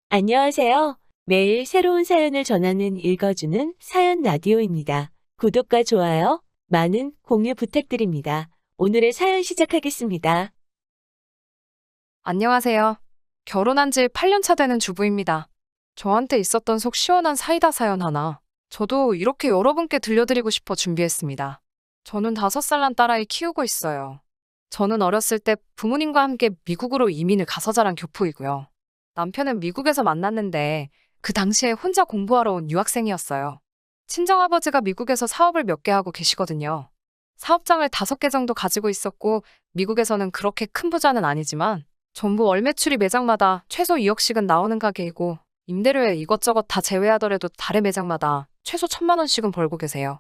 안녕하세요. 매일 새로운 사연을 전하는 읽어주는 사연 라디오입니다. 구독과 좋아요, 많은 공유 부탁드립니다. 오늘의 사연 시작하겠습니다. 안녕하세요. 결혼한 지 8년 차 되는 주부입니다. 저한테 있었던 속 시원한 사이다 사연 하나. 저도 이렇게 여러분께 들려드리고 싶어 준비했습니다. 저는 5살 난 딸아이 키우고 있어요. 저는 어렸을 때 부모님과 함께 미국으로 이민을 가서 자란 교포이고요. 남편은 미국에서 만났는데 그 당시에 혼자 공부하러 온 유학생이었어요. 친정아버지가 미국에서 사업을 몇 개 하고 계시거든요. 사업장을 5개 정도 가지고 있었고 미국에서는 그렇게 큰 부자는 아니지만 전부 월 매출이 매장마다 최소 2억씩은 나오는 가게이고 임대료에 이것저것 다 제외하더라도 달에 매장마다 최소 1,000만 원씩은 벌고 계세요.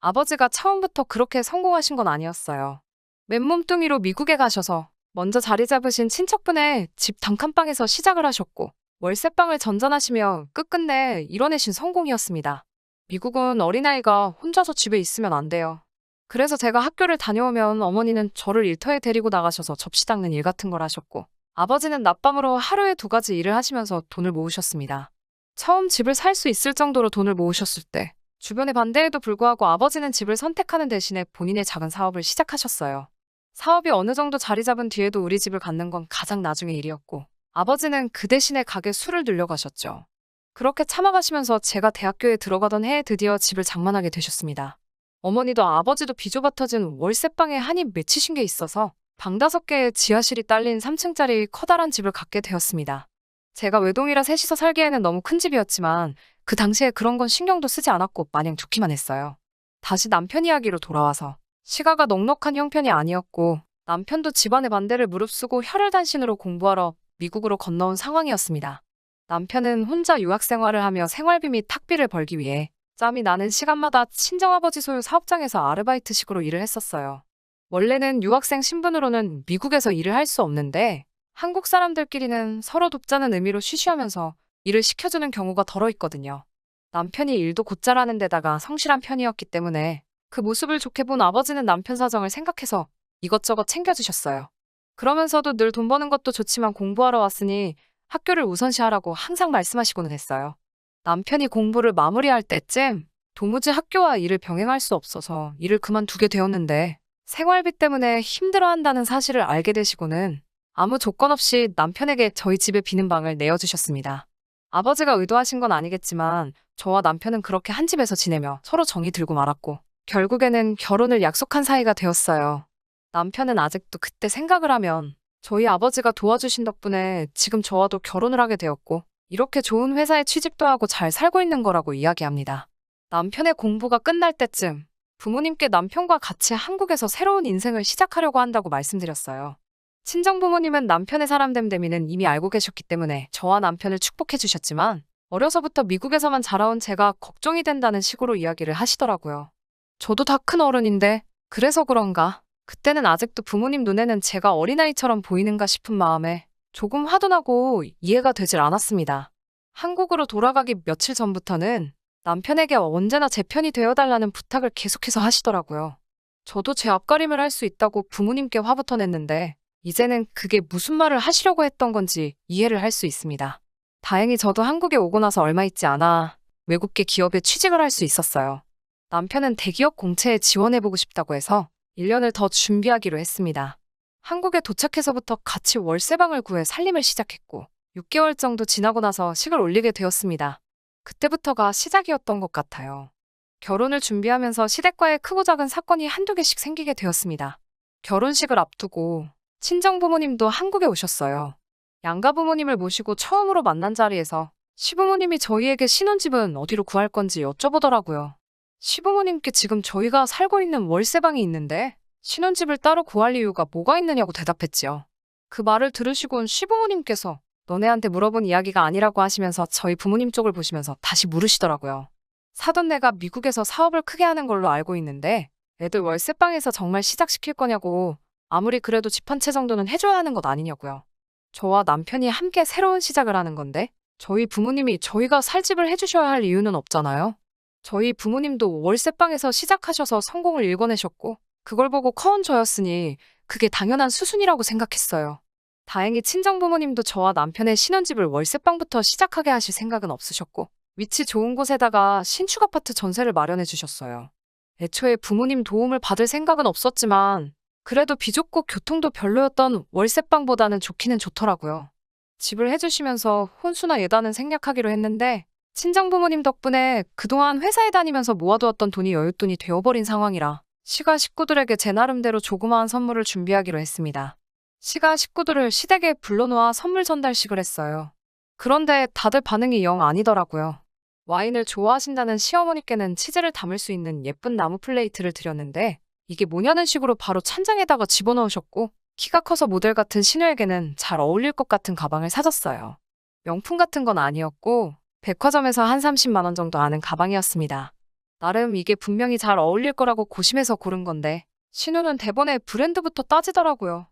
아버지가 처음부터 그렇게 성공하신 건 아니었어요. 맨몸뚱이로 미국에 가셔서 먼저 자리 잡으신 친척분의 집 단칸방에서 시작을 하셨고 월세방을 전전하시며 끝끝내 이뤄내신 성공이었습니다. 미국은 어린아이가 혼자서 집에 있으면 안 돼요. 그래서 제가 학교를 다녀오면 어머니는 저를 일터에 데리고 나가셔서 접시 닦는 일 같은 걸 하셨고 아버지는 낮밤으로 하루에 2가지 일을 하시면서 돈을 모으셨습니다. 처음 집을 살 수 있을 정도로 돈을 모으셨을 때 주변의 반대에도 불구하고 아버지는 집을 선택하는 대신에 본인의 작은 사업을 시작하셨어요. 사업이 어느 정도 자리 잡은 뒤에도 우리 집을 갖는 건 가장 나중의 일이었고 아버지는 그 대신에 가게 수를 늘려가셨죠. 그렇게 참아가시면서 제가 대학교에 들어가던 해에 드디어 집을 장만하게 되셨습니다. 어머니도 아버지도 비좁아 터진 월세방에 한이 맺히신 게 있어서 방 5개에 지하실이 딸린 3층짜리 커다란 집을 갖게 되었습니다. 제가 외동이라 셋이서 살기에는 너무 큰 집이었지만 그 당시에 그런 건 신경도 쓰지 않았고 마냥 좋기만 했어요. 다시 남편 이야기로 돌아와서 시가가 넉넉한 형편이 아니었고 남편도 집안의 반대를 무릅쓰고 혈혈단신으로 공부하러 미국으로 건너온 상황이었습니다. 남편은 혼자 유학 생활을 하며 생활비 및 학비를 벌기 위해 짬이 나는 시간마다 친정아버지 소유 사업장에서 아르바이트식으로 일을 했었어요. 원래는 유학생 신분으로는 미국에서 일을 할 수 없는데 한국 사람들끼리는 서로 돕자는 의미로 쉬쉬하면서 일을 시켜주는 경우가 덜어 있거든요. 남편이 일도 곧잘 하는 데다가 성실한 편이었기 때문에 그 모습을 좋게 본 아버지는 남편 사정을 생각해서 이것저것 챙겨주셨어요. 그러면서도 늘 돈 버는 것도 좋지만 공부하러 왔으니 학교를 우선시하라고 항상 말씀하시고는 했어요. 남편이 공부를 마무리할 때쯤 도무지 학교와 일을 병행할 수 없어서 일을 그만두게 되었는데 생활비 때문에 힘들어한다는 사실을 알게 되시고는 아무 조건 없이 남편에게 저희 집에 비는 방을 내어주셨습니다. 아버지가 의도하신 건 아니겠지만 저와 남편은 그렇게 한 집에서 지내며 서로 정이 들고 말았고 결국에는 결혼을 약속한 사이가 되었어요. 남편은 아직도 그때 생각을 하면 저희 아버지가 도와주신 덕분에 지금 저와도 결혼을 하게 되었고 이렇게 좋은 회사에 취직도 하고 잘 살고 있는 거라고 이야기합니다. 남편의 공부가 끝날 때쯤 부모님께 남편과 같이 한국에서 새로운 인생을 시작하려고 한다고 말씀드렸어요. 친정부모님은 남편의 사람됨됨이는 이미 알고 계셨기 때문에 저와 남편을 축복해 주셨지만 어려서부터 미국에서만 자라온 제가 걱정이 된다는 식으로 이야기를 하시더라고요. 저도 다 큰 어른인데 그래서 그런가 그때는 아직도 부모님 눈에는 제가 어린아이처럼 보이는가 싶은 마음에 조금 화도 나고 이해가 되질 않았습니다. 한국으로 돌아가기 며칠 전부터는 남편에게 언제나 제 편이 되어달라는 부탁을 계속해서 하시더라고요. 저도 제 앞가림을 할 수 있다고 부모님께 화부터 냈는데 이제는 그게 무슨 말을 하시려고 했던 건지 이해를 할 수 있습니다. 다행히 저도 한국에 오고 나서 얼마 있지 않아 외국계 기업에 취직을 할 수 있었어요. 남편은 대기업 공채에 지원해보고 싶다고 해서 1년을 더 준비하기로 했습니다. 한국에 도착해서부터 같이 월세방을 구해 살림을 시작했고 6개월 정도 지나고 나서 식을 올리게 되었습니다. 그때부터가 시작이었던 것 같아요. 결혼을 준비하면서 시댁과의 크고 작은 사건이 한두 개씩 생기게 되었습니다. 결혼식을 앞두고 친정부모님도 한국에 오셨어요. 양가 부모님을 모시고 처음으로 만난 자리에서 시부모님이 저희에게 신혼집은 어디로 구할 건지 여쭤보더라고요. 시부모님께 지금 저희가 살고 있는 월세방이 있는데 신혼집을 따로 구할 이유가 뭐가 있느냐고 대답했지요. 그 말을 들으시곤 시부모님께서 너네한테 물어본 이야기가 아니라고 하시면서 저희 부모님 쪽을 보시면서 다시 물으시더라고요. 사돈네가 미국에서 사업을 크게 하는 걸로 알고 있는데 애들 월세방에서 정말 시작시킬 거냐고 아무리 그래도 집 한 채 정도는 해줘야 하는 것 아니냐고요. 저와 남편이 함께 새로운 시작을 하는 건데 저희 부모님이 저희가 살 집을 해주셔야 할 이유는 없잖아요. 저희 부모님도 월세방에서 시작하셔서 성공을 일궈내셨고 그걸 보고 커온 저였으니 그게 당연한 수순이라고 생각했어요. 다행히 친정부모님도 저와 남편의 신혼집을 월세방부터 시작하게 하실 생각은 없으셨고 위치 좋은 곳에다가 신축 아파트 전세를 마련해 주셨어요. 애초에 부모님 도움을 받을 생각은 없었지만 그래도 비좁고 교통도 별로였던 월세방보다는 좋기는 좋더라고요. 집을 해주시면서 혼수나 예단은 생략하기로 했는데 친정부모님 덕분에 그동안 회사에 다니면서 모아두었던 돈이 여윳돈이 되어버린 상황이라 시가 식구들에게 제 나름대로 조그마한 선물을 준비하기로 했습니다. 시가 식구들을 시댁에 불러놓아 선물 전달식을 했어요. 그런데 다들 반응이 영 아니더라고요. 와인을 좋아하신다는 시어머니께는 치즈를 담을 수 있는 예쁜 나무 플레이트를 드렸는데 이게 뭐냐는 식으로 바로 찬장에다가 집어넣으셨고 키가 커서 모델 같은 시누에게는 잘 어울릴 것 같은 가방을 사줬어요. 명품 같은 건 아니었고 백화점에서 한 30만 원 정도 하는 가방이었습니다. 나름 이게 분명히 잘 어울릴 거라고 고심해서 고른 건데 신우는 대번에 브랜드부터 따지더라고요.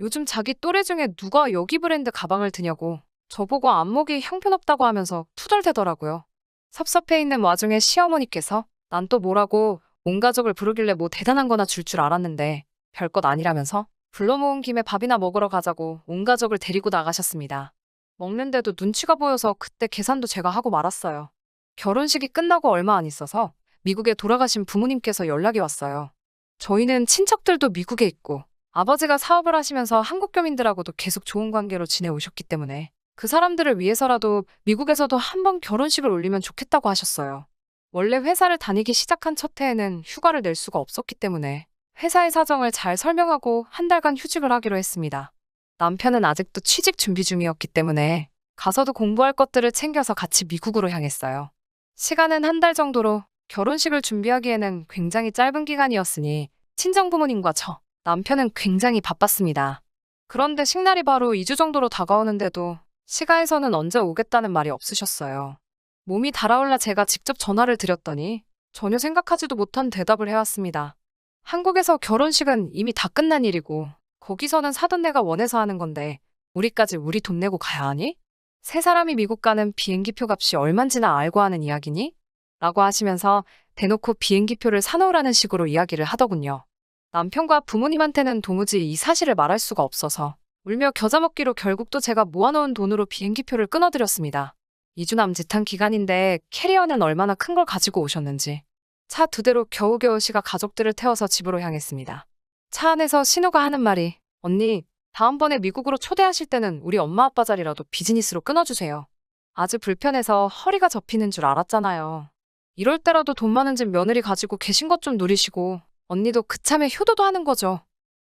요즘 자기 또래 중에 누가 여기 브랜드 가방을 드냐고 저보고 안목이 형편없다고 하면서 투덜대더라고요. 섭섭해 있는 와중에 시어머니께서 난 또 뭐라고 온 가족을 부르길래 뭐 대단한 거나 줄 알았는데 별것 아니라면서 불러 모은 김에 밥이나 먹으러 가자고 온 가족을 데리고 나가셨습니다. 먹는데도 눈치가 보여서 그때 계산도 제가 하고 말았어요. 결혼식이 끝나고 얼마 안 있어서 미국에 돌아가신 부모님께서 연락이 왔어요. 저희는 친척들도 미국에 있고 아버지가 사업을 하시면서 한국 교민들하고도 계속 좋은 관계로 지내오셨기 때문에 그 사람들을 위해서라도 미국에서도 한번 결혼식을 올리면 좋겠다고 하셨어요. 원래 회사를 다니기 시작한 첫 해에는 휴가를 낼 수가 없었기 때문에 회사의 사정을 잘 설명하고 한 달간 휴직을 하기로 했습니다. 남편은 아직도 취직 준비 중이었기 때문에 가서도 공부할 것들을 챙겨서 같이 미국으로 향했어요. 시간은 한 달 정도로 결혼식을 준비하기에는 굉장히 짧은 기간이었으니 친정부모님과 저, 남편은 굉장히 바빴습니다. 그런데 식날이 바로 2주 정도로 다가오는데도 시가에서는 언제 오겠다는 말이 없으셨어요. 몸이 달아올라 제가 직접 전화를 드렸더니 전혀 생각하지도 못한 대답을 해왔습니다. 한국에서 결혼식은 이미 다 끝난 일이고 거기서는 사돈네가 원해서 하는 건데 우리까지 우리 돈 내고 가야 하니? 세 사람이 미국 가는 비행기표 값이 얼만지나 알고 하는 이야기니? 라고 하시면서 대놓고 비행기표를 사놓으라는 식으로 이야기를 하더군요. 남편과 부모님한테는 도무지 이 사실을 말할 수가 없어서 울며 겨자 먹기로 결국 또 제가 모아놓은 돈으로 비행기표를 끊어드렸습니다. 2주 남짓한 기간인데 캐리어는 얼마나 큰 걸 가지고 오셨는지. 차 2대로 겨우겨우 시가 가족들을 태워서 집으로 향했습니다. 차 안에서 신우가 하는 말이 언니, 다음번에 미국으로 초대하실 때는 우리 엄마 아빠 자리라도 비즈니스로 끊어주세요. 아주 불편해서 허리가 접히는 줄 알았잖아요. 이럴 때라도 돈 많은 집 며느리 가지고 계신 것 좀 누리시고 언니도 그참에 효도도 하는 거죠.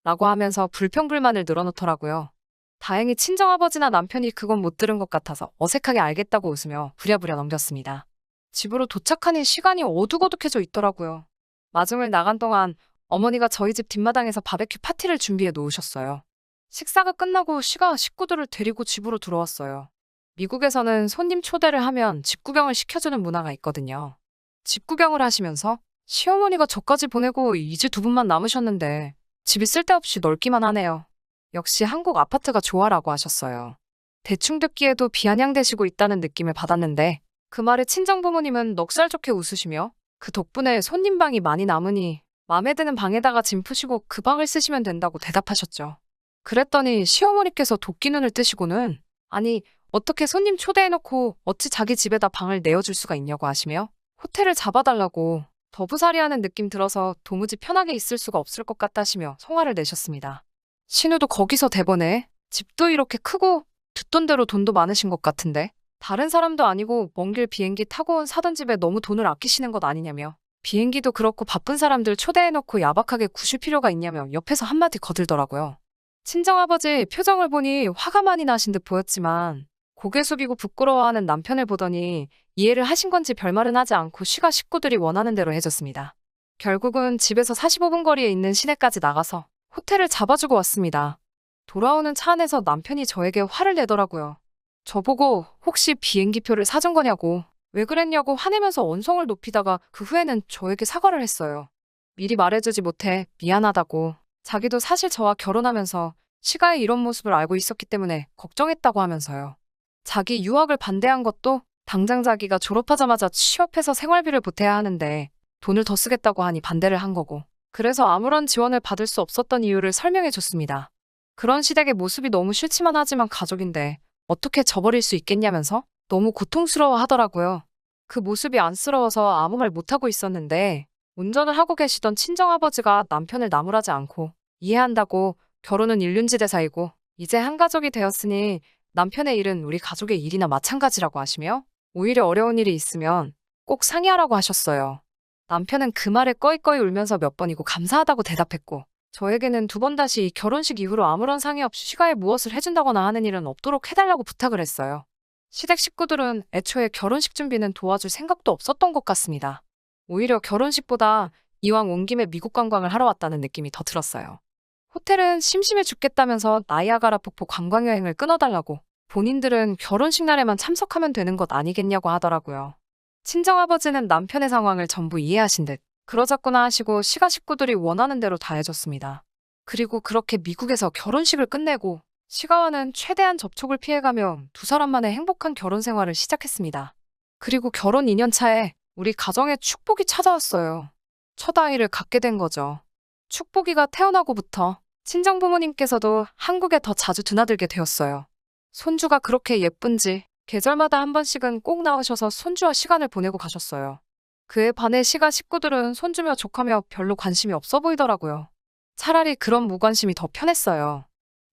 라고 하면서 불평불만을 늘어놓더라고요. 다행히 친정아버지나 남편이 그건 못 들은 것 같아서 어색하게 알겠다고 웃으며 부랴부랴 넘겼습니다. 집으로 도착하니 시간이 어둑어둑해져 있더라고요. 마중을 나간 동안 어머니가 저희 집 뒷마당에서 바베큐 파티를 준비해 놓으셨어요. 식사가 끝나고 시가 식구들을 데리고 집으로 들어왔어요. 미국에서는 손님 초대를 하면 집 구경을 시켜주는 문화가 있거든요. 집 구경을 하시면서 시어머니가 저까지 보내고 이제 2분만 남으셨는데 집이 쓸데없이 넓기만 하네요. 역시 한국 아파트가 좋아라고 하셨어요. 대충 듣기에도 비아냥대시고 있다는 느낌을 받았는데 그 말에 친정부모님은 넉살 좋게 웃으시며 그 덕분에 손님방이 많이 남으니 마음에 드는 방에다가 짐 푸시고 그 방을 쓰시면 된다고 대답하셨죠. 그랬더니 시어머니께서 도끼눈을 뜨시고는 아니 어떻게 손님 초대해놓고 어찌 자기 집에다 방을 내어줄 수가 있냐고 하시며 호텔을 잡아달라고 더부살이하는 느낌 들어서 도무지 편하게 있을 수가 없을 것 같다시며 성화를 내셨습니다. 신우도 거기서 대번에 집도 이렇게 크고 듣던 대로 돈도 많으신 것 같은데 다른 사람도 아니고 먼 길 비행기 타고 온 사돈 집에 너무 돈을 아끼시는 것 아니냐며 비행기도 그렇고 바쁜 사람들 초대해놓고 야박하게 구실 필요가 있냐며 옆에서 한마디 거들더라고요. 친정아버지 표정을 보니 화가 많이 나신 듯 보였지만 고개 숙이고 부끄러워하는 남편을 보더니 이해를 하신 건지 별말은 하지 않고 시가 식구들이 원하는 대로 해줬습니다. 결국은 집에서 45분 거리에 있는 시내까지 나가서 호텔을 잡아주고 왔습니다. 돌아오는 차 안에서 남편이 저에게 화를 내더라고요. 저보고 혹시 비행기표를 사준 거냐고 왜 그랬냐고 화내면서 언성을 높이다가 그 후에는 저에게 사과를 했어요. 미리 말해주지 못해 미안하다고 자기도 사실 저와 결혼하면서 시가의 이런 모습을 알고 있었기 때문에 걱정했다고 하면서요. 자기 유학을 반대한 것도 당장 자기가 졸업하자마자 취업해서 생활비를 보태야 하는데 돈을 더 쓰겠다고 하니 반대를 한 거고 그래서 아무런 지원을 받을 수 없었던 이유를 설명해 줬습니다. 그런 시댁의 모습이 너무 싫지만 하지만 가족인데 어떻게 저버릴 수 있겠냐면서 너무 고통스러워 하더라고요. 그 모습이 안쓰러워서 아무 말 못하고 있었는데 운전을 하고 계시던 친정아버지가 남편을 나무라지 않고 이해한다고 결혼은 일륜지대 사이고 이제 한 가족이 되었으니 남편의 일은 우리 가족의 일이나 마찬가지라고 하시며 오히려 어려운 일이 있으면 꼭 상의하라고 하셨어요. 남편은 그 말에 꺼이꺼이 울면서 몇 번이고 감사하다고 대답했고 저에게는 두 번 다시 결혼식 이후로 아무런 상의 없이 시가에 무엇을 해준다거나 하는 일은 없도록 해달라고 부탁을 했어요. 시댁 식구들은 애초에 결혼식 준비는 도와줄 생각도 없었던 것 같습니다. 오히려 결혼식보다 이왕 온 김에 미국 관광을 하러 왔다는 느낌이 더 들었어요. 호텔은 심심해 죽겠다면서 나이아가라 폭포 관광여행을 끊어달라고 본인들은 결혼식 날에만 참석하면 되는 것 아니겠냐고 하더라고요. 친정아버지는 남편의 상황을 전부 이해하신 듯 그러자꾸나 하시고 시가 식구들이 원하는 대로 다 해줬습니다. 그리고 그렇게 미국에서 결혼식을 끝내고 시가와는 최대한 접촉을 피해가며 두 사람만의 행복한 결혼 생활을 시작했습니다. 그리고 결혼 2년 차에 우리 가정에 축복이 찾아왔어요. 첫 아이를 갖게 된 거죠. 축복이가 태어나고부터 친정 부모님께서도 한국에 더 자주 드나들게 되었어요. 손주가 그렇게 예쁜지 계절마다 한 번씩은 꼭 나오셔서 손주와 시간을 보내고 가셨어요. 그에 반해 시가 식구들은 손주며 조카며 별로 관심이 없어 보이더라고요. 차라리 그런 무관심이 더 편했어요.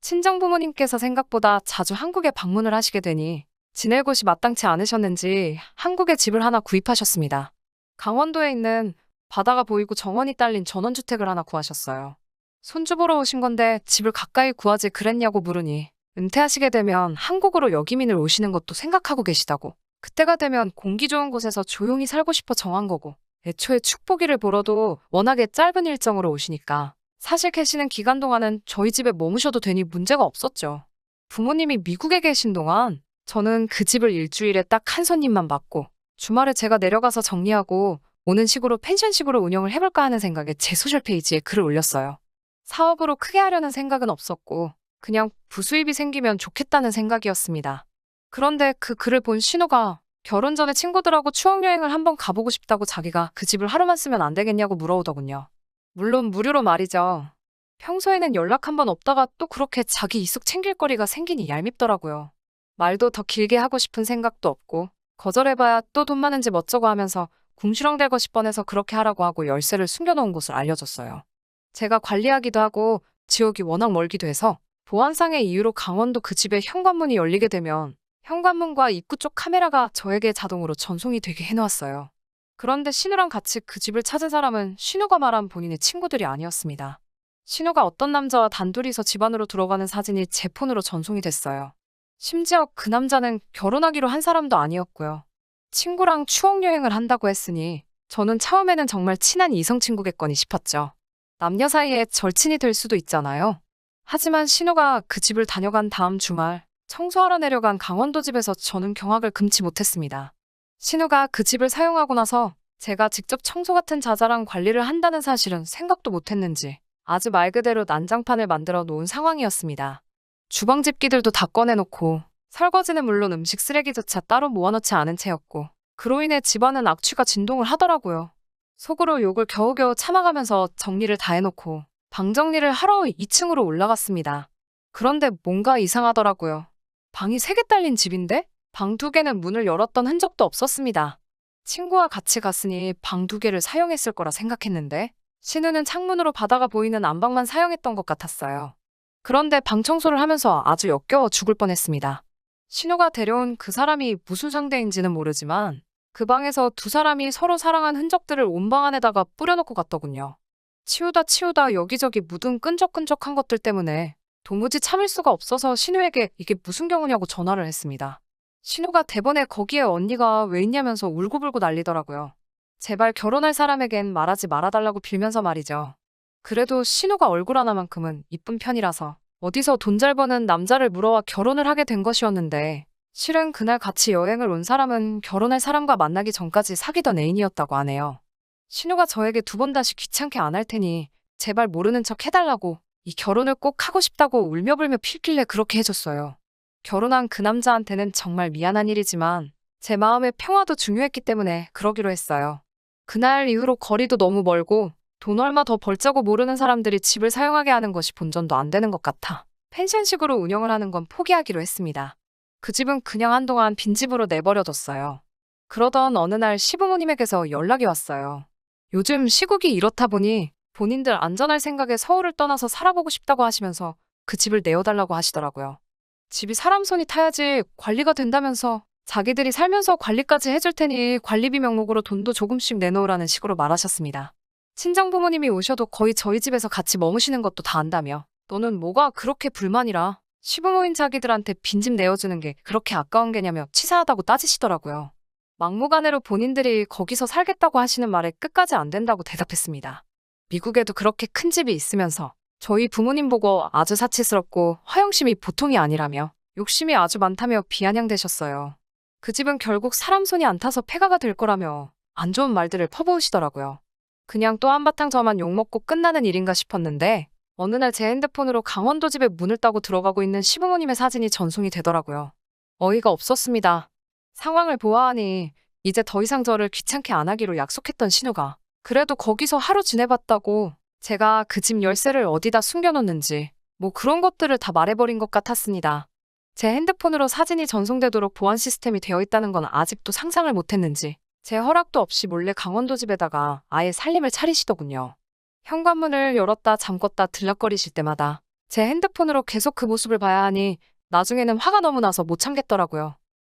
친정 부모님께서 생각보다 자주 한국에 방문을 하시게 되니 지낼 곳이 마땅치 않으셨는지 한국에 집을 하나 구입하셨습니다. 강원도에 있는 바다가 보이고 정원이 딸린 전원주택을 하나 구하셨어요. 손주 보러 오신 건데 집을 가까이 구하지 그랬냐고 물으니 은퇴하시게 되면 한국으로 여기민을 오시는 것도 생각하고 계시다고. 그때가 되면 공기 좋은 곳에서 조용히 살고 싶어 정한 거고 애초에 축복이를 보러도 워낙에 짧은 일정으로 오시니까 사실 계시는 기간 동안은 저희 집에 머무셔도 되니 문제가 없었죠. 부모님이 미국에 계신 동안 저는 그 집을 일주일에 딱 한 손님만 받고 주말에 제가 내려가서 정리하고 오는 식으로 펜션식으로 운영을 해볼까 하는 생각에 제 소셜페이지에 글을 올렸어요. 사업으로 크게 하려는 생각은 없었고 그냥 부수입이 생기면 좋겠다는 생각이었습니다. 그런데 그 글을 본 신우가 결혼 전에 친구들하고 추억여행을 한번 가보고 싶다고 자기가 그 집을 하루만 쓰면 안 되겠냐고 물어오더군요. 물론 무료로 말이죠. 평소에는 연락 한번 없다가 또 그렇게 자기 이속 챙길 거리가 생기니 얄밉더라고요. 말도 더 길게 하고 싶은 생각도 없고 거절해봐야 또 돈 많은 집 어쩌고 하면서 궁시렁댈 것이 뻔해서 그렇게 하라고 하고 열쇠를 숨겨놓은 곳을 알려줬어요. 제가 관리하기도 하고 지역이 워낙 멀기도 해서 보안상의 이유로 강원도 그 집에 현관문이 열리게 되면 현관문과 입구 쪽 카메라가 저에게 자동으로 전송이 되게 해놓았어요. 그런데 신우랑 같이 그 집을 찾은 사람은 신우가 말한 본인의 친구들이 아니었습니다. 신우가 어떤 남자와 단둘이서 집 안으로 들어가는 사진이 제 폰으로 전송이 됐어요. 심지어 그 남자는 결혼하기로 한 사람도 아니었고요. 친구랑 추억여행을 한다고 했으니 저는 처음에는 정말 친한 이성 친구겠거니 싶었죠. 남녀 사이에 절친이 될 수도 있잖아요. 하지만 신우가 그 집을 다녀간 다음 주말 청소하러 내려간 강원도 집에서 저는 경악을 금치 못했습니다. 신우가 그 집을 사용하고 나서 제가 직접 청소 같은 자잘한 관리를 한다는 사실은 생각도 못했는지 아주 말 그대로 난장판을 만들어 놓은 상황이었습니다. 주방 집기들도 다 꺼내놓고 설거지는 물론 음식 쓰레기조차 따로 모아놓지 않은 채였고 그로 인해 집안은 악취가 진동을 하더라고요. 속으로 욕을 겨우겨우 참아가면서 정리를 다 해놓고 방 정리를 하러 2층으로 올라갔습니다. 그런데 뭔가 이상하더라고요. 방이 3개 딸린 집인데 방 2개는 문을 열었던 흔적도 없었습니다. 친구와 같이 갔으니 방 2개를 사용했을 거라 생각했는데 신우는 창문으로 바다가 보이는 안방만 사용했던 것 같았어요. 그런데 방 청소를 하면서 아주 역겨워 죽을 뻔했습니다. 신우가 데려온 그 사람이 무슨 상대인지는 모르지만 그 방에서 두 사람이 서로 사랑한 흔적들을 온 방 안에다가 뿌려놓고 갔더군요. 치우다 여기저기 묻은 끈적끈적한 것들 때문에 도무지 참을 수가 없어서 신우에게 이게 무슨 경우냐고 전화를 했습니다. 신우가 대번에 거기에 언니가 왜 있냐면서 울고불고 난리더라고요. 제발 결혼할 사람에겐 말하지 말아달라고 빌면서 말이죠. 그래도 신우가 얼굴 하나만큼은 이쁜 편이라서 어디서 돈 잘 버는 남자를 물어와 결혼을 하게 된 것이었는데 실은 그날 같이 여행을 온 사람은 결혼할 사람과 만나기 전까지 사귀던 애인이었다고 하네요. 신우가 저에게 2번 다시 귀찮게 안 할 테니 제발 모르는 척 해달라고 이 결혼을 꼭 하고 싶다고 울며불며 필길래 그렇게 해줬어요. 결혼한 그 남자한테는 정말 미안한 일이지만 제 마음의 평화도 중요했기 때문에 그러기로 했어요. 그날 이후로 거리도 너무 멀고 돈 얼마 더 벌자고 모르는 사람들이 집을 사용하게 하는 것이 본전도 안 되는 것 같아 펜션식으로 운영을 하는 건 포기하기로 했습니다. 그 집은 그냥 한동안 빈집으로 내버려뒀어요. 그러던 어느 날 시부모님에게서 연락이 왔어요. 요즘 시국이 이렇다 보니 본인들 안전할 생각에 서울을 떠나서 살아보고 싶다고 하시면서 그 집을 내어달라고 하시더라고요. 집이 사람 손이 타야지 관리가 된다면서 자기들이 살면서 관리까지 해줄 테니 관리비 명목으로 돈도 조금씩 내놓으라는 식으로 말하셨습니다. 친정부모님이 오셔도 거의 저희 집에서 같이 머무시는 것도 다 안다며 너는 뭐가 그렇게 불만이라 시부모인 자기들한테 빈집 내어주는 게 그렇게 아까운 게냐며 치사하다고 따지시더라고요. 막무가내로 본인들이 거기서 살겠다고 하시는 말에 끝까지 안 된다고 대답했습니다. 미국에도 그렇게 큰 집이 있으면서 저희 부모님 보고 아주 사치스럽고 허영심이 보통이 아니라며 욕심이 아주 많다며 비아냥대셨어요. 그 집은 결국 사람 손이 안 타서 폐가가 될 거라며 안 좋은 말들을 퍼부으시더라고요. 그냥 또 한바탕 저만 욕먹고 끝나는 일인가 싶었는데 어느 날 제 핸드폰으로 강원도 집에 문을 따고 들어가고 있는 시부모님의 사진이 전송이 되더라고요. 어이가 없었습니다. 상황을 보아하니 이제 더 이상 저를 귀찮게 안 하기로 약속했던 신우가 그래도 거기서 하루 지내봤다고 제가 그 집 열쇠를 어디다 숨겨놓는지 뭐 그런 것들을 다 말해버린 것 같았습니다. 제 핸드폰으로 사진이 전송되도록 보안 시스템이 되어 있다는 건 아직도 상상을 못했는지 제 허락도 없이 몰래 강원도 집에다가 아예 살림을 차리시더군요. 현관문을 열었다 잠궜다 들락거리실 때마다 제 핸드폰으로 계속 그 모습을 봐야 하니 나중에는 화가 너무 나서 못 참겠더라고요.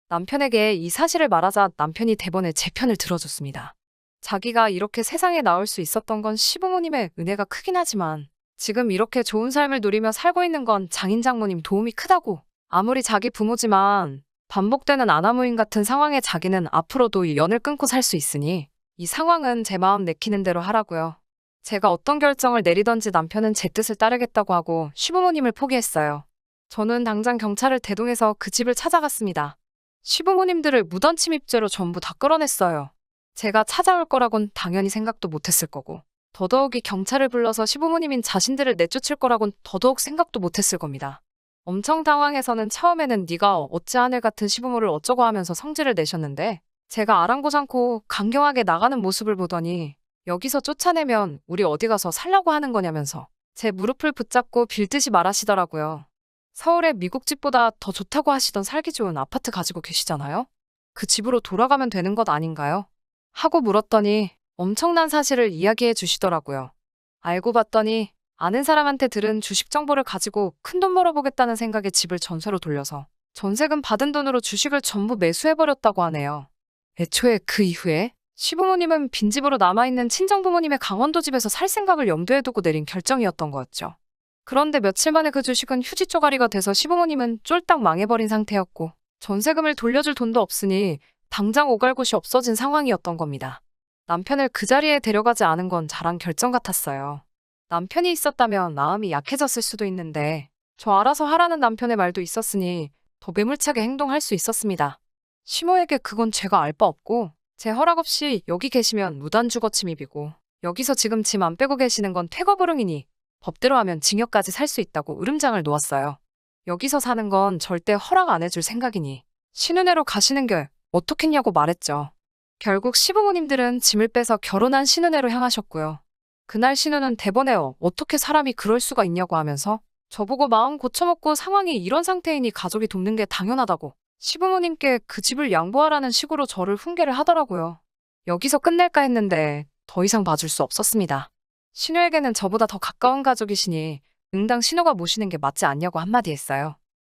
남편에게 이 사실을 말하자 남편이 대번에 제 편을 들어줬습니다. 자기가 이렇게 세상에 나올 수 있었던 건 시부모님의 은혜가 크긴 하지만 지금 이렇게 좋은 삶을 누리며 살고 있는 건 장인 장모님 도움이 크다고. 아무리 자기 부모지만 반복되는 아나무인 같은 상황에 자기는 앞으로도 이 연을 끊고 살 수 있으니 이 상황은 제 마음 내키는 대로 하라고요. 제가 어떤 결정을 내리던지 남편은 제 뜻을 따르겠다고 하고 시부모님을 포기했어요. 저는 당장 경찰을 대동해서 그 집을 찾아갔습니다. 시부모님들을 무단 침입죄로 전부 다 끌어냈어요. 제가 찾아올 거라곤 당연히 생각도 못했을 거고 더더욱이 경찰을 불러서 시부모님인 자신들을 내쫓을 거라곤 더더욱 생각도 못했을 겁니다. 엄청 당황해서는 처음에는 네가 어찌 아들 같은 시부모를 어쩌고 하면서 성질을 내셨는데 제가 아랑곳않고 강경하게 나가는 모습을 보더니 여기서 쫓아내면 우리 어디 가서 살라고 하는 거냐면서 제 무릎을 붙잡고 빌듯이 말하시더라고요. 서울의 미국 집보다 더 좋다고 하시던 살기 좋은 아파트 가지고 계시잖아요? 그 집으로 돌아가면 되는 것 아닌가요? 하고 물었더니 엄청난 사실을 이야기해 주시더라고요. 알고 봤더니 아는 사람한테 들은 주식 정보를 가지고 큰돈 벌어보겠다는 생각에 집을 전세로 돌려서 전세금 받은 돈으로 주식을 전부 매수해버렸다고 하네요. 애초에 그 이후에 시부모님은 빈집으로 남아있는 친정부모님의 강원도 집에서 살 생각을 염두에 두고 내린 결정이었던 거였죠. 그런데 며칠 만에 그 주식은 휴지 쪼가리가 돼서 시부모님은 쫄딱 망해버린 상태였고 전세금을 돌려줄 돈도 없으니 당장 오갈 곳이 없어진 상황이었던 겁니다. 남편을 그 자리에 데려가지 않은 건 잘한 결정 같았어요. 남편이 있었다면 마음이 약해졌을 수도 있는데 저 알아서 하라는 남편의 말도 있었으니 더 매몰차게 행동할 수 있었습니다. 시모에게 그건 제가 알 바 없고 제 허락 없이 여기 계시면 무단 주거 침입이고 여기서 지금 짐 안 빼고 계시는 건 퇴거불응이니 법대로 하면 징역까지 살 수 있다고 으름장을 놓았어요. 여기서 사는 건 절대 허락 안 해줄 생각이니 신은혜로 가시는 게 어떻겠냐고 말했죠. 결국 시부모님들은 짐을 빼서 결혼한 신은혜로 향하셨고요. 그날 신우는 대번에 어떻게 사람이 그럴 수가 있냐고 하면서 저보고 마음 고쳐먹고 상황이 이런 상태이니 가족이 돕는 게 당연하다고 시부모님께 그 집을 양보하라는 식으로 저를 훈계를 하더라고요. 여기서 끝낼까 했는데 더 이상 봐줄 수 없었습니다. 신우에게는 저보다 더 가까운 가족이시니 응당 신우가 모시는 게 맞지 않냐고 한마디 했어요.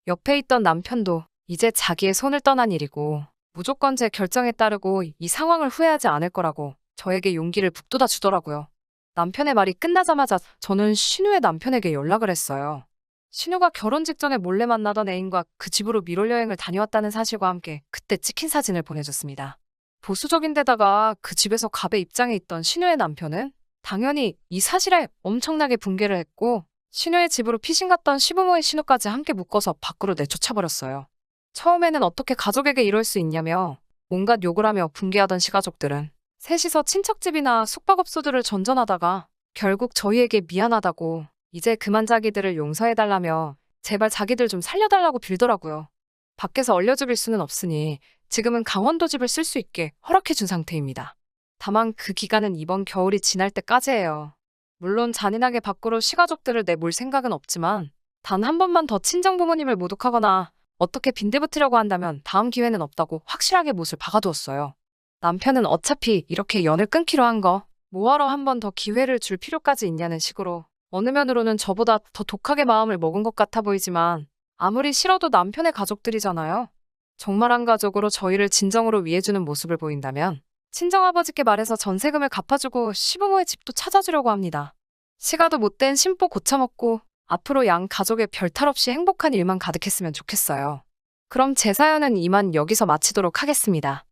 옆에 있던 남편도 이제 자기의 손을 떠난 일이고 무조건 제 결정에 따르고 이 상황을 후회하지 않을 거라고 저에게 용기를 북돋아 주더라고요. 남편의 말이 끝나자마자 저는 신우의 남편에게 연락을 했어요. 신우가 결혼 직전에 몰래 만나던 애인과 그 집으로 미롤 여행을 다녀왔다는 사실과 함께 그때 찍힌 사진을 보내줬습니다. 보수적인 데다가 그 집에서 갑의 입장에 있던 신우의 남편은 당연히 이 사실에 엄청나게 붕괴를 했고 신우의 집으로 피신 갔던 시부모의 신우까지 함께 묶어서 밖으로 내쫓아버렸어요. 처음에는 어떻게 가족에게 이럴 수 있냐며 온갖 욕을 하며 붕괴하던 시가족들은 셋이서 친척집이나 숙박업소들을 전전하다가 결국 저희에게 미안하다고 이제 그만 자기들을 용서해달라며 제발 자기들 좀 살려달라고 빌더라고요. 밖에서 얼려 죽일 수는 없으니 지금은 강원도 집을 쓸 수 있게 허락해준 상태입니다. 다만 그 기간은 이번 겨울이 지날 때까지예요. 물론 잔인하게 밖으로 시가족들을 내몰 생각은 없지만 단 한 번만 더 친정 부모님을 모독하거나 어떻게 빈대붙으려고 한다면 다음 기회는 없다고 확실하게 못을 박아두었어요. 남편은 어차피 이렇게 연을 끊기로 한 거 뭐하러 한 번 더 기회를 줄 필요까지 있냐는 식으로 어느 면으로는 저보다 더 독하게 마음을 먹은 것 같아 보이지만 아무리 싫어도 남편의 가족들이잖아요. 정말 한 가족으로 저희를 진정으로 위해주는 모습을 보인다면 친정아버지께 말해서 전세금을 갚아주고 시부모의 집도 찾아주려고 합니다. 시가도 못된 심보 고쳐먹고 앞으로 양 가족의 별탈 없이 행복한 일만 가득했으면 좋겠어요. 그럼 제 사연은 이만 여기서 마치도록 하겠습니다.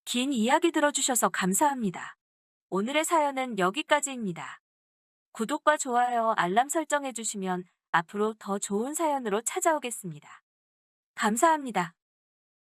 긴 이야기 들어주셔서 감사합니다. 오늘의 사연은 여기까지입니다. 구독과 좋아요, 알람 설정해주시면 앞으로 더 좋은 사연으로 찾아오겠습니다. 감사합니다.